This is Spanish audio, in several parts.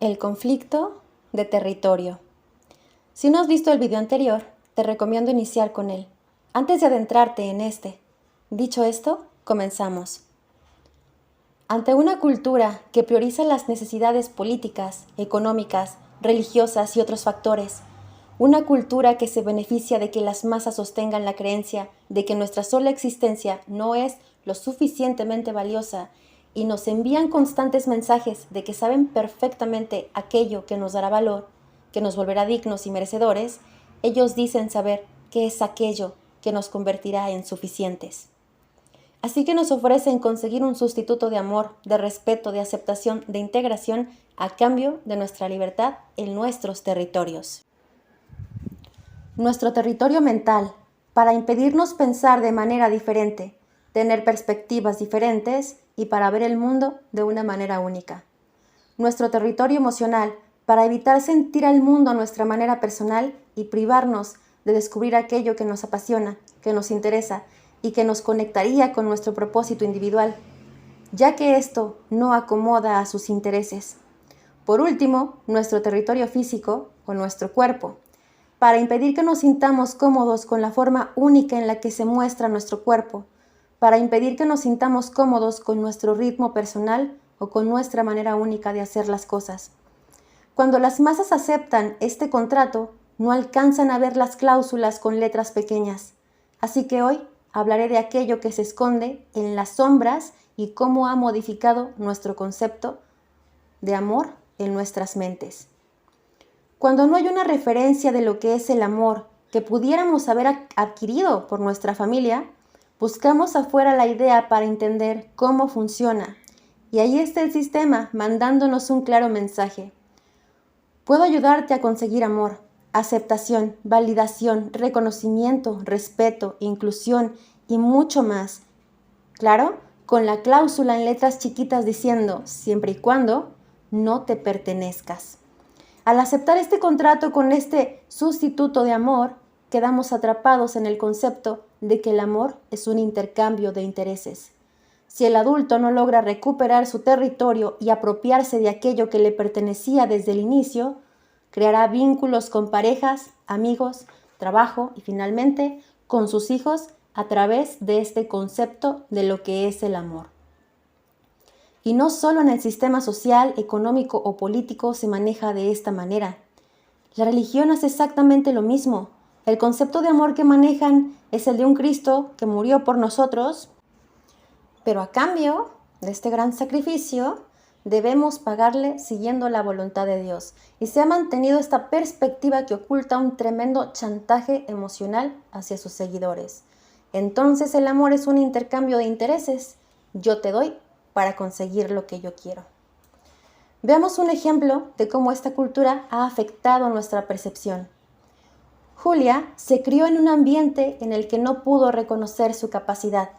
El conflicto de territorio. Si no has visto el video anterior, te recomiendo iniciar con él, antes de adentrarte en este. Dicho esto, comenzamos. Ante una cultura que prioriza las necesidades políticas, económicas, religiosas y otros factores, una cultura que se beneficia de que las masas sostengan la creencia de que nuestra sola existencia no es lo suficientemente valiosa y nos envían constantes mensajes de que saben perfectamente aquello que nos dará valor, que nos volverá dignos y merecedores, ellos dicen saber qué es aquello que nos convertirá en suficientes. Así que nos ofrecen conseguir un sustituto de amor, de respeto, de aceptación, de integración a cambio de nuestra libertad en nuestros territorios. Nuestro territorio mental, para impedirnos pensar de manera diferente, tener perspectivas diferentes y para ver el mundo de una manera única. Nuestro territorio emocional, para evitar sentir al mundo a nuestra manera personal y privarnos de descubrir aquello que nos apasiona, que nos interesa y que nos conectaría con nuestro propósito individual, ya que esto no acomoda a sus intereses. Por último, nuestro territorio físico o nuestro cuerpo, para impedir que nos sintamos cómodos con la forma única en la que se muestra nuestro cuerpo, para impedir que nos sintamos cómodos con nuestro ritmo personal o con nuestra manera única de hacer las cosas. Cuando las masas aceptan este contrato, no alcanzan a ver las cláusulas con letras pequeñas. Así que hoy hablaré de aquello que se esconde en las sombras y cómo ha modificado nuestro concepto de amor en nuestras mentes. Cuando no hay una referencia de lo que es el amor que pudiéramos haber adquirido por nuestra familia, buscamos afuera la idea para entender cómo funciona. Y ahí está el sistema mandándonos un claro mensaje. Puedo ayudarte a conseguir amor, aceptación, validación, reconocimiento, respeto, inclusión y mucho más. Claro, con la cláusula en letras chiquitas diciendo siempre y cuando no te pertenezcas. Al aceptar este contrato con este sustituto de amor, quedamos atrapados en el concepto de que el amor es un intercambio de intereses. Si el adulto no logra recuperar su territorio y apropiarse de aquello que le pertenecía desde el inicio, creará vínculos con parejas, amigos, trabajo y finalmente con sus hijos a través de este concepto de lo que es el amor. Y no solo en el sistema social, económico o político se maneja de esta manera. La religión hace exactamente lo mismo. El concepto de amor que manejan es el de un Cristo que murió por nosotros, pero a cambio de este gran sacrificio debemos pagarle siguiendo la voluntad de Dios. Y se ha mantenido esta perspectiva que oculta un tremendo chantaje emocional hacia sus seguidores. Entonces el amor es un intercambio de intereses. Yo te doy para conseguir lo que yo quiero. Veamos un ejemplo de cómo esta cultura ha afectado nuestra percepción. Julia se crió en un ambiente en el que no pudo reconocer su capacidad,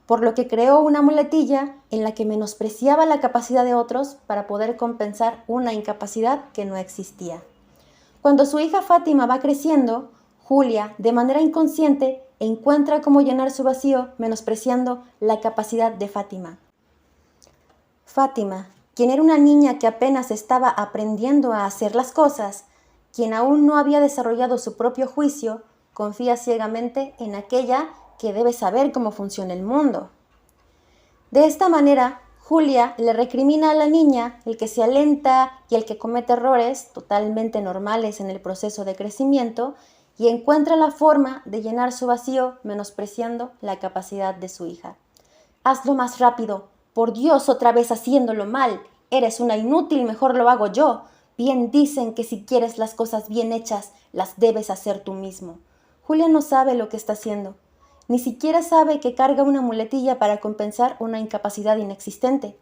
por lo que creó una muletilla en la que menospreciaba la capacidad de otros para poder compensar una incapacidad que no existía. Cuando su hija Fátima va creciendo, Julia, de manera inconsciente, encuentra cómo llenar su vacío menospreciando la capacidad de Fátima. Fátima, quien era una niña que apenas estaba aprendiendo a hacer las cosas, quien aún no había desarrollado su propio juicio, confía ciegamente en aquella que debe saber cómo funciona el mundo. De esta manera, Julia le recrimina a la niña el que se alenta y el que comete errores totalmente normales en el proceso de crecimiento y encuentra la forma de llenar su vacío menospreciando la capacidad de su hija. Hazlo más rápido. Por Dios, otra vez haciéndolo mal. Eres una inútil, mejor lo hago yo. Bien dicen que si quieres las cosas bien hechas, las debes hacer tú mismo. Julia no sabe lo que está haciendo. Ni siquiera sabe que carga una muletilla para compensar una incapacidad inexistente.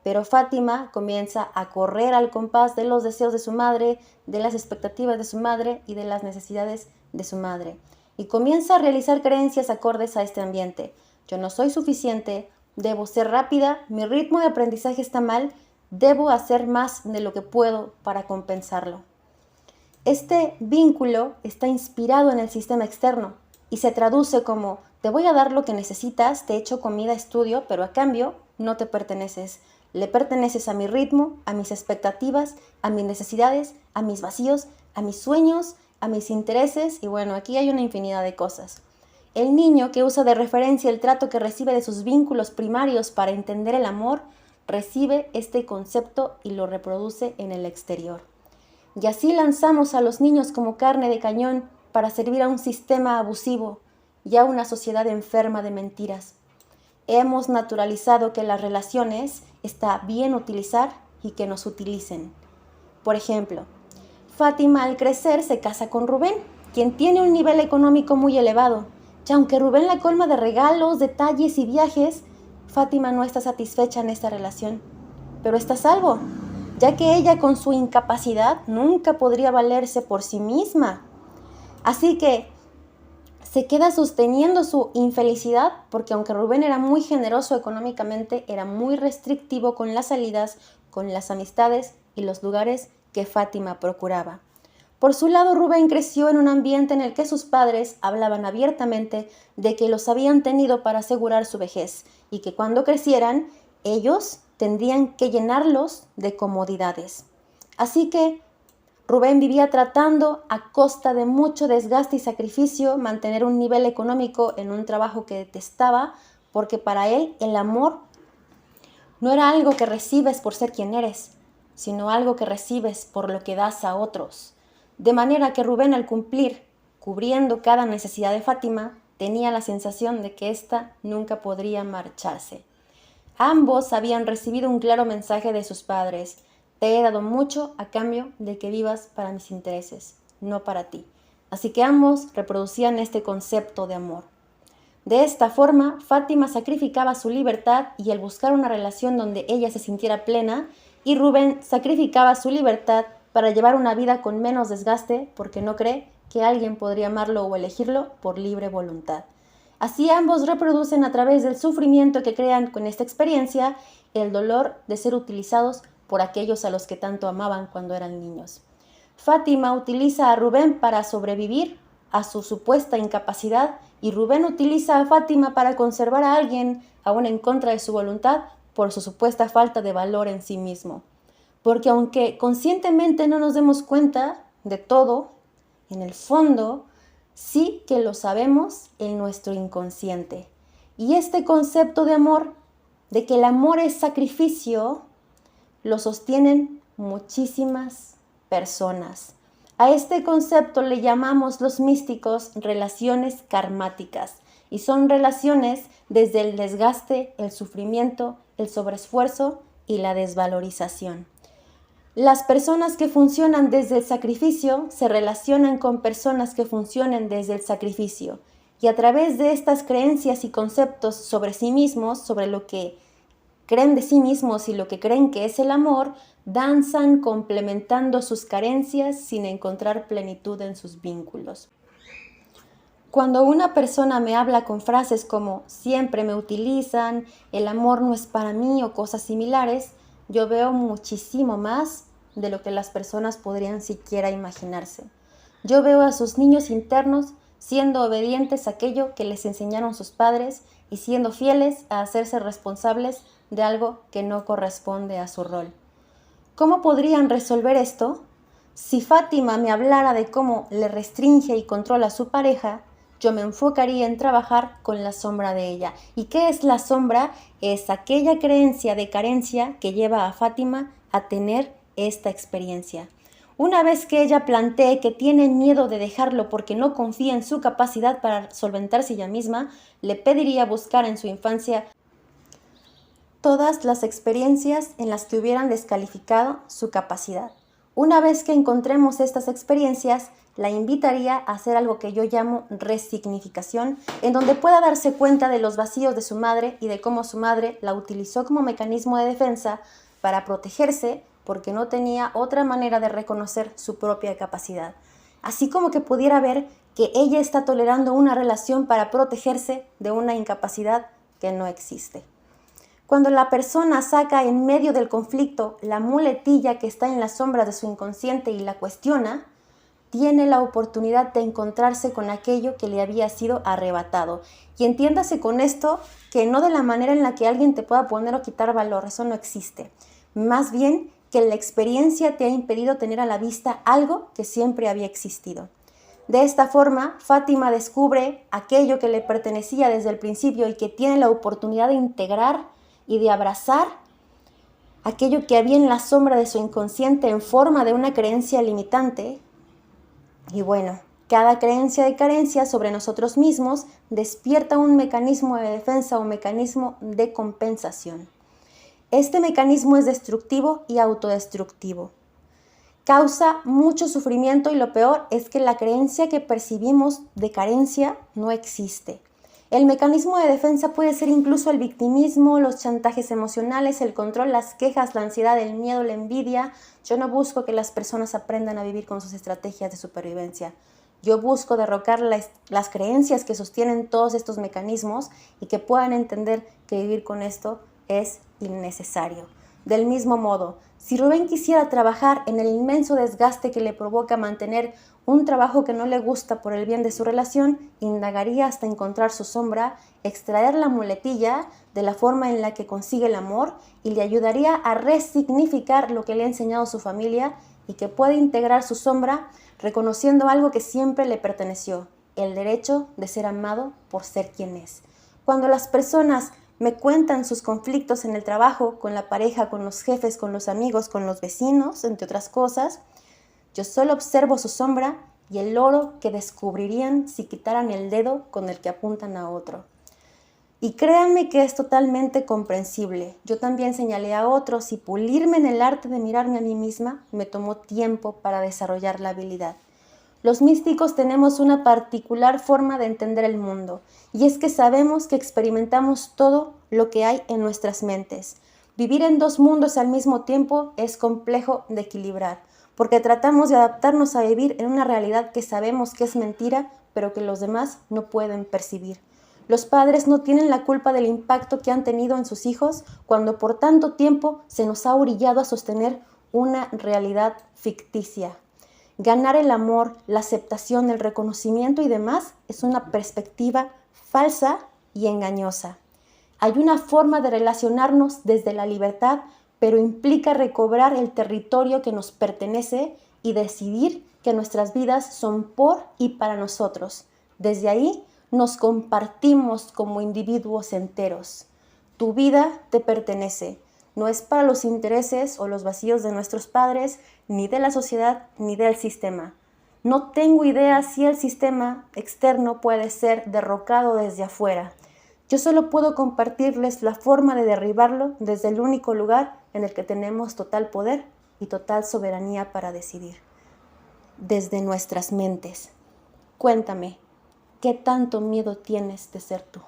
Pero Fátima comienza a correr al compás de los deseos de su madre, de las expectativas de su madre y de las necesidades de su madre. Y comienza a realizar creencias acordes a este ambiente. Yo no soy suficiente, debo ser rápida, mi ritmo de aprendizaje está mal, debo hacer más de lo que puedo para compensarlo. Este vínculo está inspirado en el sistema externo y se traduce como: te voy a dar lo que necesitas, te echo comida, estudio, pero a cambio no te perteneces. Le perteneces a mi ritmo, a mis expectativas, a mis necesidades, a mis vacíos, a mis sueños, a mis intereses y bueno, aquí hay una infinidad de cosas. El niño que usa de referencia el trato que recibe de sus vínculos primarios para entender el amor, recibe este concepto y lo reproduce en el exterior. Y así lanzamos a los niños como carne de cañón para servir a un sistema abusivo y a una sociedad enferma de mentiras. Hemos naturalizado que las relaciones está bien utilizar y que nos utilicen. Por ejemplo, Fátima al crecer se casa con Rubén, quien tiene un nivel económico muy elevado. Y aunque Rubén la colma de regalos, detalles y viajes, Fátima no está satisfecha en esta relación. Pero está a salvo, ya que ella con su incapacidad nunca podría valerse por sí misma. Así que se queda sosteniendo su infelicidad porque aunque Rubén era muy generoso económicamente, era muy restrictivo con las salidas, con las amistades y los lugares que Fátima procuraba. Por su lado, Rubén creció en un ambiente en el que sus padres hablaban abiertamente de que los habían tenido para asegurar su vejez y que cuando crecieran, ellos tendrían que llenarlos de comodidades. Así que Rubén vivía tratando, a costa de mucho desgaste y sacrificio, mantener un nivel económico en un trabajo que detestaba, porque para él el amor no era algo que recibes por ser quien eres, sino algo que recibes por lo que das a otros. De manera que Rubén, al cubriendo cada necesidad de Fátima, tenía la sensación de que ésta nunca podría marcharse. Ambos habían recibido un claro mensaje de sus padres: te he dado mucho a cambio de que vivas para mis intereses, no para ti. Así que ambos reproducían este concepto de amor. De esta forma, Fátima sacrificaba su libertad y el buscar una relación donde ella se sintiera plena, y Rubén sacrificaba su libertad para llevar una vida con menos desgaste porque no cree que alguien podría amarlo o elegirlo por libre voluntad. Así ambos reproducen a través del sufrimiento que crean con esta experiencia el dolor de ser utilizados por aquellos a los que tanto amaban cuando eran niños. Fátima utiliza a Rubén para sobrevivir a su supuesta incapacidad y Rubén utiliza a Fátima para conservar a alguien aún en contra de su voluntad por su supuesta falta de valor en sí mismo. Porque aunque conscientemente no nos demos cuenta de todo, en el fondo sí que lo sabemos en nuestro inconsciente. Y este concepto de amor, de que el amor es sacrificio, lo sostienen muchísimas personas. A este concepto le llamamos los místicos relaciones karmáticas y son relaciones desde el desgaste, el sufrimiento, el sobreesfuerzo y la desvalorización. Las personas que funcionan desde el sacrificio se relacionan con personas que funcionan desde el sacrificio y a través de estas creencias y conceptos sobre sí mismos, sobre lo que creen de sí mismos y lo que creen que es el amor, danzan complementando sus carencias sin encontrar plenitud en sus vínculos. Cuando una persona me habla con frases como siempre me utilizan, el amor no es para mí o cosas similares, yo veo muchísimo más de lo que las personas podrían siquiera imaginarse. Yo veo a sus niños internos siendo obedientes a aquello que les enseñaron sus padres y siendo fieles a hacerse responsables de algo que no corresponde a su rol. ¿Cómo podrían resolver esto? Si Fátima me hablara de cómo le restringe y controla a su pareja, yo me enfocaría en trabajar con la sombra de ella. ¿Y qué es la sombra? Es aquella creencia de carencia que lleva a Fátima a tener esta experiencia. Una vez que ella plantee que tiene miedo de dejarlo porque no confía en su capacidad para solventarse ella misma, le pediría buscar en su infancia todas las experiencias en las que hubieran descalificado su capacidad. Una vez que encontremos estas experiencias, la invitaría a hacer algo que yo llamo resignificación, en donde pueda darse cuenta de los vacíos de su madre y de cómo su madre la utilizó como mecanismo de defensa para protegerse porque no tenía otra manera de reconocer su propia capacidad. Así como que pudiera ver que ella está tolerando una relación para protegerse de una incapacidad que no existe. Cuando la persona saca en medio del conflicto la muletilla que está en la sombra de su inconsciente y la cuestiona, tiene la oportunidad de encontrarse con aquello que le había sido arrebatado. Y entiéndase con esto que no de la manera en la que alguien te pueda poner o quitar valor, eso no existe. Más bien que la experiencia te ha impedido tener a la vista algo que siempre había existido. De esta forma, Fátima descubre aquello que le pertenecía desde el principio y que tiene la oportunidad de integrar y de abrazar aquello que había en la sombra de su inconsciente en forma de una creencia limitante. Y bueno, cada creencia de carencia sobre nosotros mismos despierta un mecanismo de defensa o mecanismo de compensación. Este mecanismo es destructivo y autodestructivo. Causa mucho sufrimiento y lo peor es que la creencia que percibimos de carencia no existe. El mecanismo de defensa puede ser incluso el victimismo, los chantajes emocionales, el control, las quejas, la ansiedad, el miedo, la envidia. Yo no busco que las personas aprendan a vivir con sus estrategias de supervivencia. Yo busco derrocar las creencias que sostienen todos estos mecanismos y que puedan entender que vivir con esto es innecesario. Del mismo modo, si Rubén quisiera trabajar en el inmenso desgaste que le provoca mantener un trabajo que no le gusta por el bien de su relación, indagaría hasta encontrar su sombra, extraer la muletilla de la forma en la que consigue el amor y le ayudaría a resignificar lo que le ha enseñado su familia y que puede integrar su sombra reconociendo algo que siempre le perteneció, el derecho de ser amado por ser quien es. Cuando las personas me cuentan sus conflictos en el trabajo, con la pareja, con los jefes, con los amigos, con los vecinos, entre otras cosas, yo solo observo su sombra y el oro que descubrirían si quitaran el dedo con el que apuntan a otro. Y créanme que es totalmente comprensible. Yo también señalé a otros y pulirme en el arte de mirarme a mí misma me tomó tiempo para desarrollar la habilidad. Los místicos tenemos una particular forma de entender el mundo, y es que sabemos que experimentamos todo lo que hay en nuestras mentes. Vivir en dos mundos al mismo tiempo es complejo de equilibrar, porque tratamos de adaptarnos a vivir en una realidad que sabemos que es mentira, pero que los demás no pueden percibir. Los padres no tienen la culpa del impacto que han tenido en sus hijos cuando por tanto tiempo se nos ha orillado a sostener una realidad ficticia. Ganar el amor, la aceptación, el reconocimiento y demás es una perspectiva falsa y engañosa. Hay una forma de relacionarnos desde la libertad, pero implica recobrar el territorio que nos pertenece y decidir que nuestras vidas son por y para nosotros. Desde ahí nos compartimos como individuos enteros. Tu vida te pertenece. No es para los intereses o los vacíos de nuestros padres, ni de la sociedad, ni del sistema. No tengo idea si el sistema externo puede ser derrocado desde afuera. Yo solo puedo compartirles la forma de derribarlo desde el único lugar en el que tenemos total poder y total soberanía para decidir. Desde nuestras mentes. Cuéntame, ¿qué tanto miedo tienes de ser tú?